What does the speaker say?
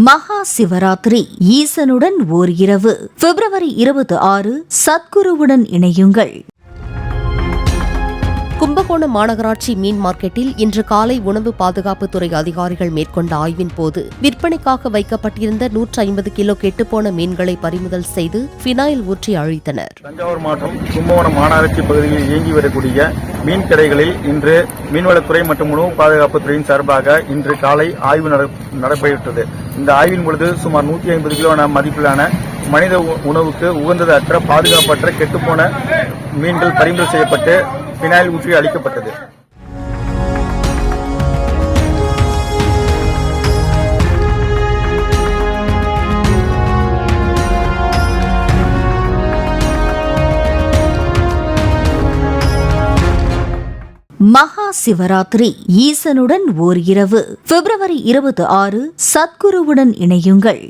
மகா சிவராத்திரி ஈசனுடன் ஓர் இரவு பிப்ரவரி 26 சத்குருவுடன் இணையுங்கள். கும்பகோணம் மாநகராட்சி மீன் மார்க்கெட்டில் இன்று காலை உணவு பாதுகாப்புத்துறை அதிகாரிகள் மேற்கொண்ட ஆய்வின் போது விற்பனைக்காக வைக்கப்பட்டிருந்த 150 கிலோ கெட்டுப்போன மீன்களை பறிமுதல் செய்து பினாயில் ஊற்றி அழித்தனர். தஞ்சாவூர் மாவட்டம் கும்பகோணம் மாநகராட்சி பகுதியில் இயங்கி வரக்கூடிய மீன் கடைகளில் இன்று மீன்வளத்துறை மற்றும் உணவு பாதுகாப்புத்துறையின் சார்பாக இன்று காலை ஆய்வு நடைபெற்றது. இந்த ஆய்வின் பொழுது சுமார் 150 கிலோ மதிப்பிலான மனித உணவுக்கு உகந்தது அற்ற பாதுகாப்பற்ற கெட்டுப்போன மீன்கள் பறிமுதல் செய்யப்பட்டு பினாயில் ஊற்றி அளிக்கப்பட்டது. மகா சிவராத்திரி ஈசனுடன் ஓர் இரவு பிப்ரவரி 26 சத்குருவுடன் இணையுங்கள்.